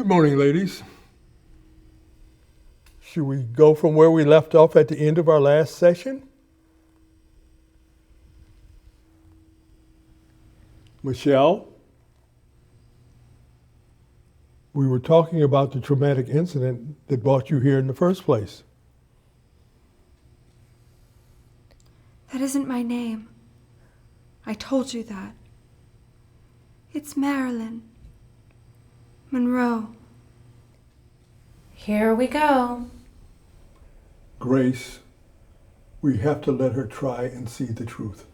Good morning, ladies. Should we go from where we left off at the end of our last session? Michelle? We were talking about the traumatic incident that brought you here in the first place. That isn't my name. I told you that. It's Marilyn Monroe. Here we go. Grace, we have to let her try and see the truth.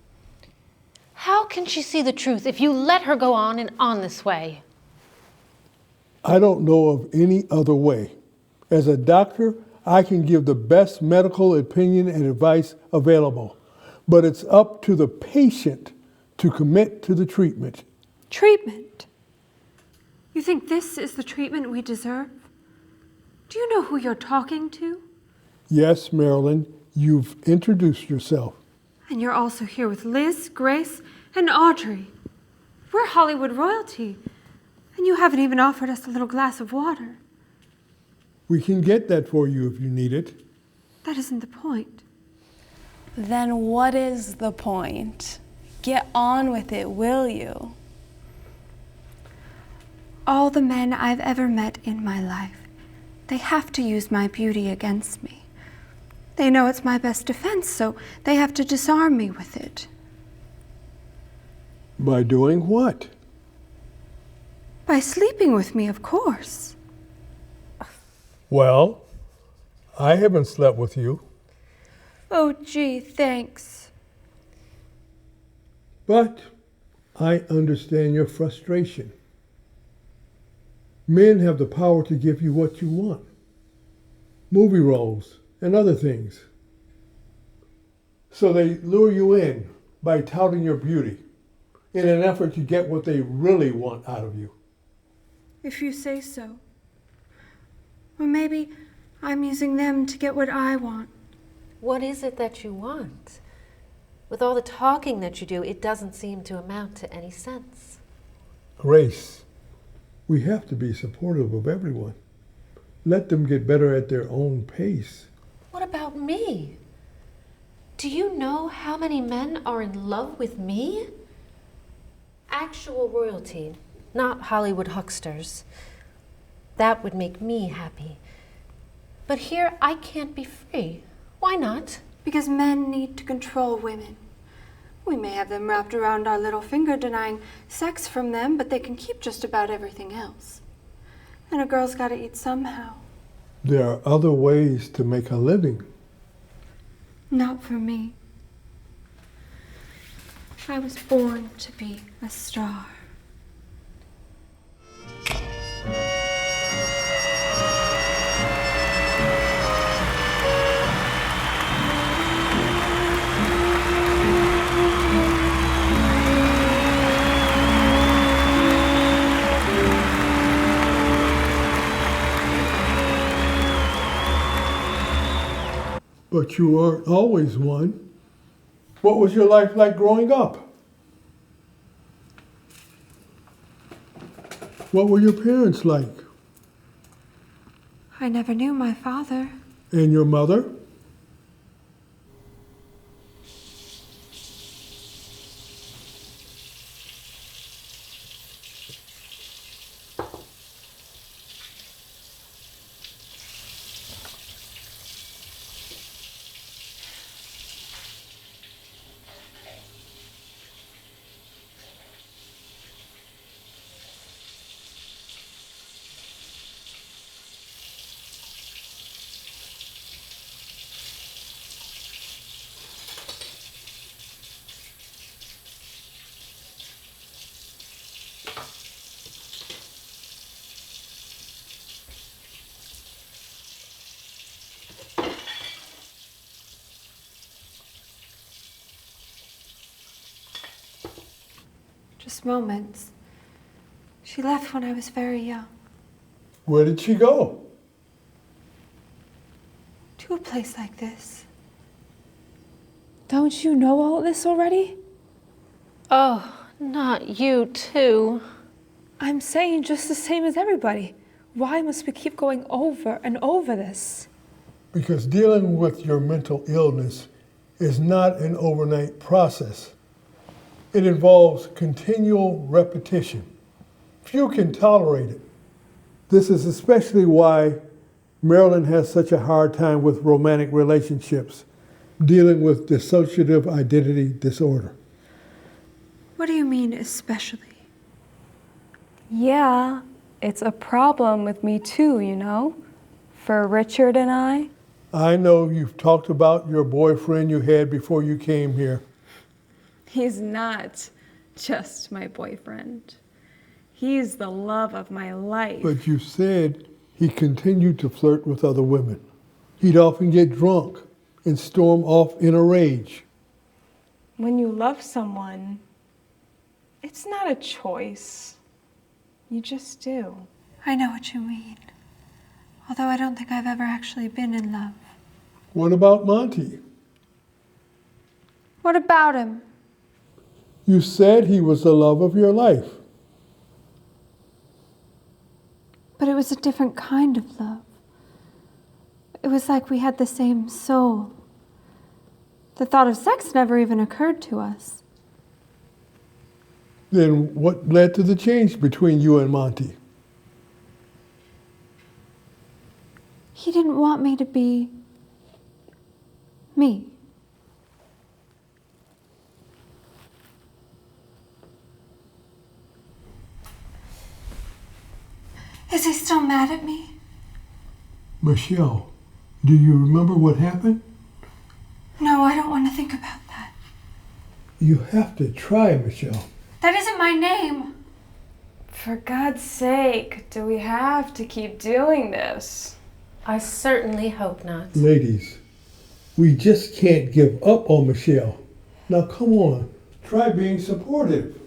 How can she see the truth if you let her go on and on this way? I don't know of any other way. As a doctor, I can give the best medical opinion and advice available, but it's up to the patient to commit to the treatment. Treatment? You think this is the treatment we deserve? Do you know who you're talking to? Yes, Marilyn, you've introduced yourself. And you're also here with Liz, Grace, and Audrey. We're Hollywood royalty, and you haven't even offered us a little glass of water. We can get that for you if you need it. That isn't the point. Then what is the point? Get on with it, will you? All the men I've ever met in my life, they have to use my beauty against me. They know it's my best defense, so they have to disarm me with it. By doing what? By sleeping with me, of course. Well, I haven't slept with you. Oh, gee, thanks. But I understand your frustration. Men have the power to give you what you want. Movie roles and other things. So they lure you in by touting your beauty in an effort to get what they really want out of you. If you say so. Or maybe I'm using them to get what I want. What is it that you want? With all the talking that you do, it doesn't seem to amount to any sense. Grace, we have to be supportive of everyone. Let them get better at their own pace. What about me? Do you know how many men are in love with me? Actual royalty, not Hollywood hucksters. That would make me happy. But here I can't be free. Why not? Because men need to control women. We may have them wrapped around our little finger denying sex from them, but they can keep just about everything else. And a girl's got to eat somehow. There are other ways to make a living. Not for me. I was born to be a star. But you weren't always one. What was your life like growing up? What were your parents like? I never knew my father. And your mother? Just moments. She left when I was very young. Where did she go? To a place like this. Don't you know all this already? Oh, not you too. I'm saying just the same as everybody. Why must we keep going over and over this? Because dealing with your mental illness is not an overnight process. It involves continual repetition. Few can tolerate it. This is especially why Marilyn has such a hard time with romantic relationships, dealing with dissociative identity disorder. What do you mean, especially? Yeah, it's a problem with me too, you know, for Richard and I. I know you've talked about your boyfriend you had before you came here. He's not just my boyfriend. He's the love of my life. But you said he continued to flirt with other women. He'd often get drunk and storm off in a rage. When you love someone, it's not a choice. You just do. I know what you mean. Although I don't think I've ever actually been in love. What about Monty? What about him? You said he was the love of your life. But it was a different kind of love. It was like we had the same soul. The thought of sex never even occurred to us. Then what led to the change between you and Monty? He didn't want me to be me. Is he still mad at me? Michelle, do you remember what happened? No, I don't want to think about that. You have to try, Michelle. That isn't my name. For God's sake, do we have to keep doing this? I certainly hope not. Ladies, we just can't give up on Michelle. Now come on, try being supportive.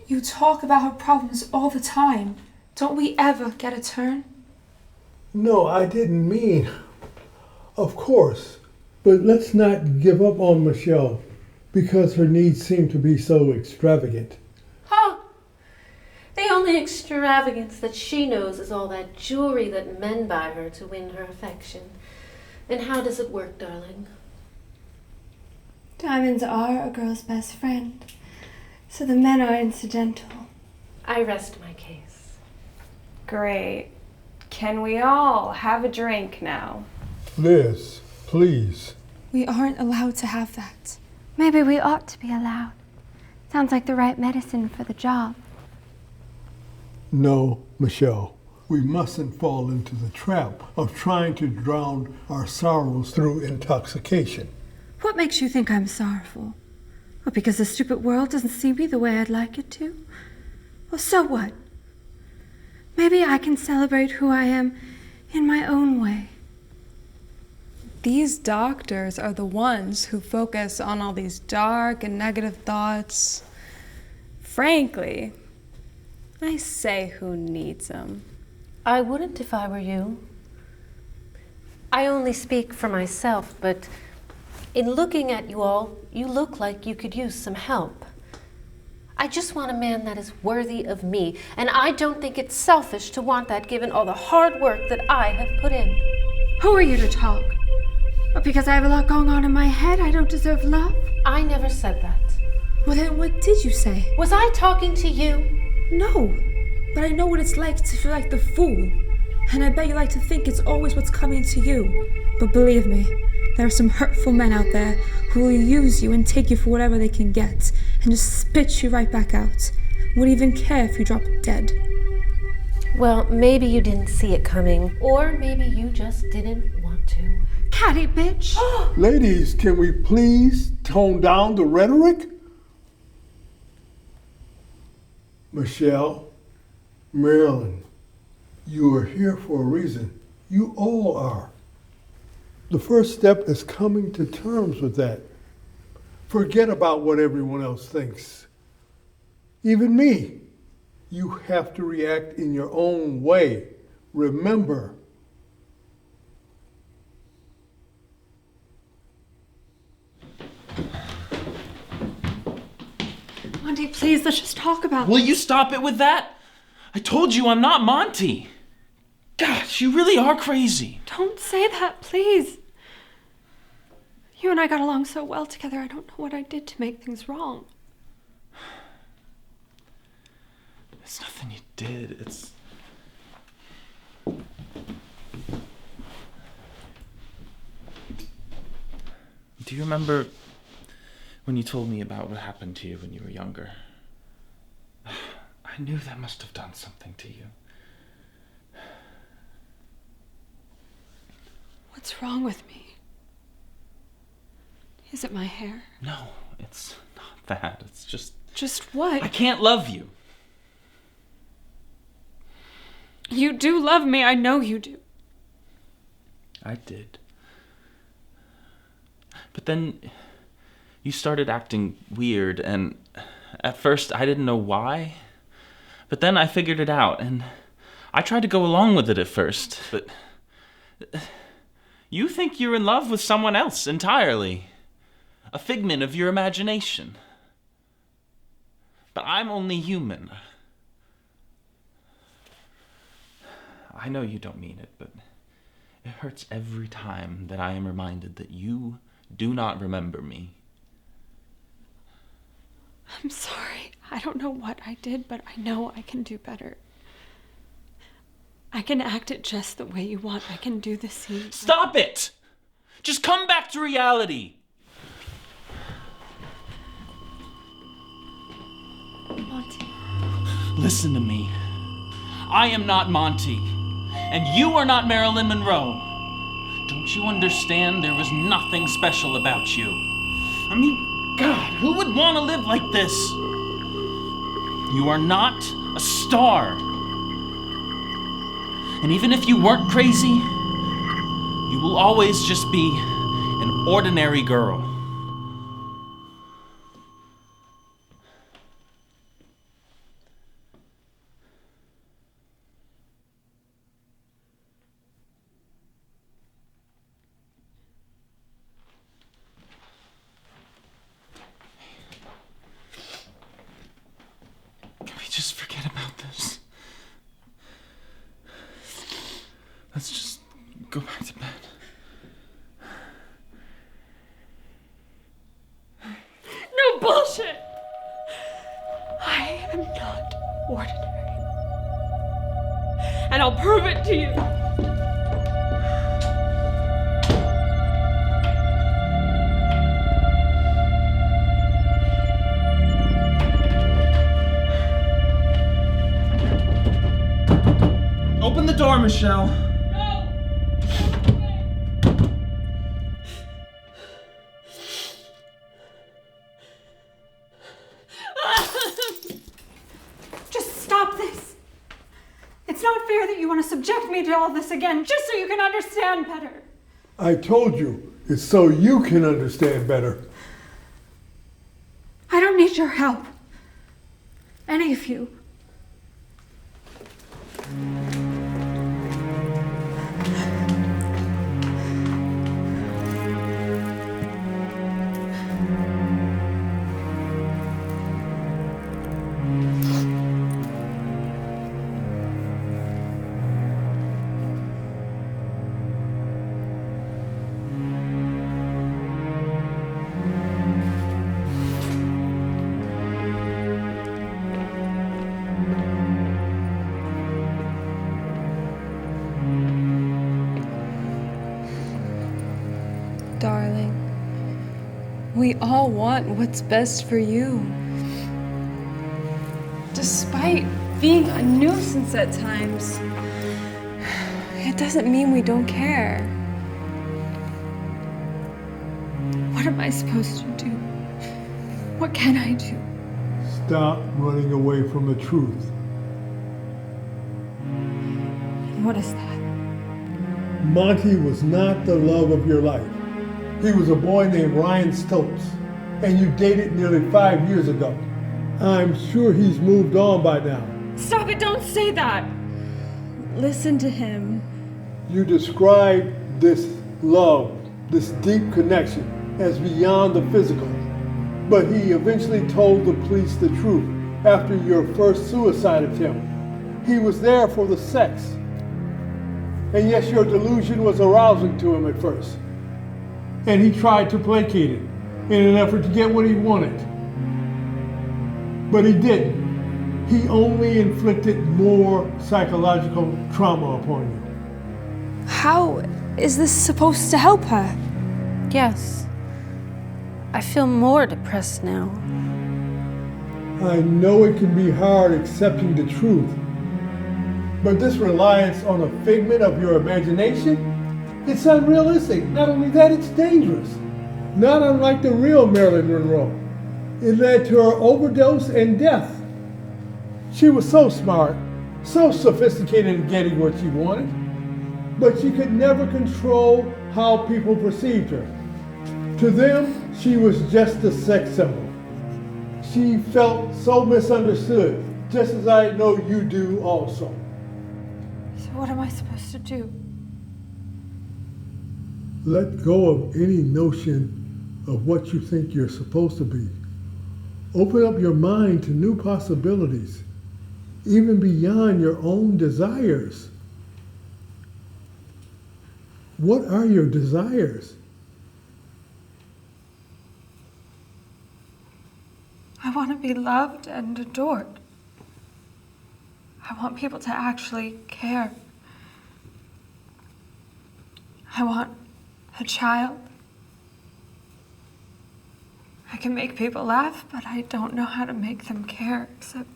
You talk about her problems all the time. Don't we ever get a turn? No, I didn't mean. Of course. But let's not give up on Michelle because her needs seem to be so extravagant. Huh? The only extravagance that she knows is all that jewelry that men buy her to win her affection. And how does it work, darling? Diamonds are a girl's best friend, so the men are incidental. I rest my case. Great. Can we all have a drink now? Liz, please. We aren't allowed to have that. Maybe we ought to be allowed. Sounds like the right medicine for the job. No, Michelle. We mustn't fall into the trap of trying to drown our sorrows through intoxication. What makes you think I'm sorrowful? Or because the stupid world doesn't see me the way I'd like it to? Well, so what? Maybe I can celebrate who I am in my own way. These doctors are the ones who focus on all these dark and negative thoughts. Frankly, I say who needs them. I wouldn't if I were you. I only speak for myself, but in looking at you all, you look like you could use some help. I just want a man that is worthy of me, and I don't think it's selfish to want that given all the hard work that I have put in. Who are you to talk? Or because I have a lot going on in my head, I don't deserve love? I never said that. Well, then what did you say? Was I talking to you? No, but I know what it's like to feel like the fool. And I bet you like to think it's always what's coming to you. But believe me, there are some hurtful men out there who will use you and take you for whatever they can get and just spit you right back out. Wouldn't even care if you dropped dead. Well, maybe you didn't see it coming, or maybe you just didn't want to. Catty bitch! Ladies, can we please tone down the rhetoric? Michelle, Marilyn, you are here for a reason. You all are. The first step is coming to terms with that. Forget about what everyone else thinks. Even me. You have to react in your own way. Remember. Monty, please, let's just talk about Will you stop it with that? I told you I'm not Monty. You really are crazy. Don't say that, please. You and I got along so well together, I don't know what I did to make things wrong. It's nothing you did. It's... Do you remember when you told me about what happened to you when you were younger? I knew that must have done something to you. What's wrong with me? Is it my hair? No, it's not that. It's just... Just what? I can't love you. You do love me, I know you do. I did. But then you started acting weird, and at first I didn't know why. But then I figured it out, and I tried to go along with it at first. But you think you're in love with someone else entirely. A figment of your imagination. But I'm only human. I know you don't mean it, but it hurts every time that I am reminded that you do not remember me. I'm sorry. I don't know what I did, but I know I can do better. I can act it just the way you want. I can do the scene. Stop it! Just come back to reality! Monty. Listen to me. I am not Monty, and you are not Marilyn Monroe. Don't you understand? There was nothing special about you. I mean, God, who would want to live like this? You are not a star. And even if you weren't crazy, you will always just be an ordinary girl. Just forget about this. Let's just go back to bed. No bullshit! I am not ordinary. And I'll prove it to you. Open the door, Michelle. No! Just stop this. It's not fair that you want to subject me to all this again just so you can understand better. I told you, it's so you can understand better. I don't need your help. Any of you. Darling, we all want what's best for you. Despite being a nuisance at times, it doesn't mean we don't care. What am I supposed to do? What can I do? Stop running away from the truth. What is that? Monty was not the love of your life. He was a boy named Ryan Stokes, and you dated nearly 5 years ago. I'm sure he's moved on by now. Stop it, don't say that! Listen to him. You described this love, this deep connection, as beyond the physical. But he eventually told the police the truth after your first suicide attempt. He was there for the sex. And yes, your delusion was arousing to him at first. And he tried to placate it in an effort to get what he wanted. But he didn't. He only inflicted more psychological trauma upon you. How is this supposed to help her? Yes. I feel more depressed now. I know it can be hard accepting the truth, but this reliance on a figment of your imagination, it's unrealistic. Not only that, it's dangerous. Not unlike the real Marilyn Monroe. It led to her overdose and death. She was so smart, so sophisticated in getting what she wanted, but she could never control how people perceived her. To them, she was just a sex symbol. She felt so misunderstood, just as I know you do also. So what am I supposed to do? Let go of any notion of what you think you're supposed to be. Open up your mind to new possibilities, even beyond your own desires. What are your desires? I want to be loved and adored. I want people to actually care. I want a child. I can make people laugh, but I don't know how to make them care, except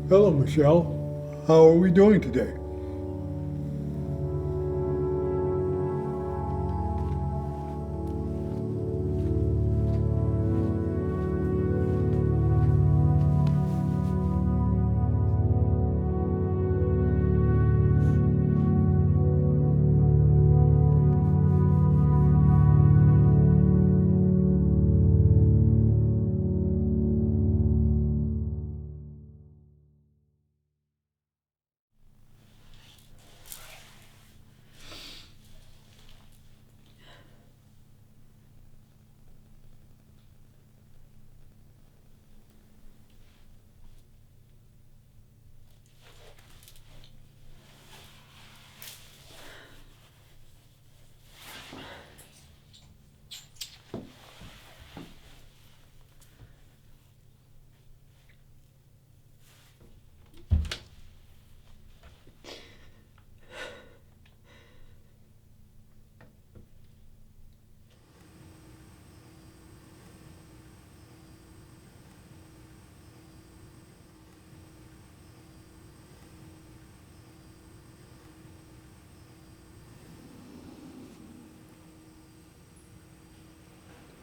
Hello, Michelle. How are we doing today?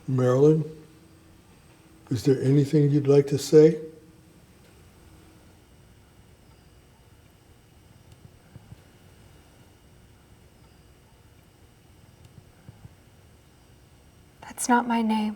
Marilyn, is there anything you'd like to say? that's not my name.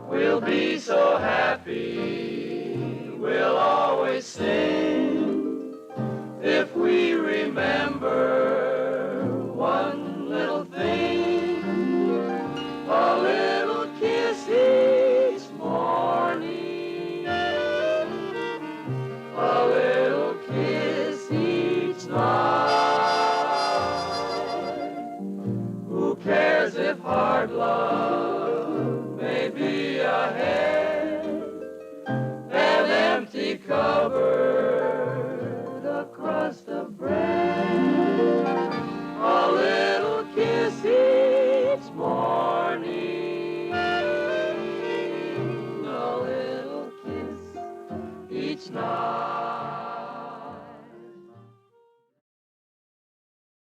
We'll be so happy, we'll always sing, if we remember one little thing, a little kiss each morning, a little kiss each night. Who cares if hard love may be ahead, an empty cupboard, a crust of bread. each night.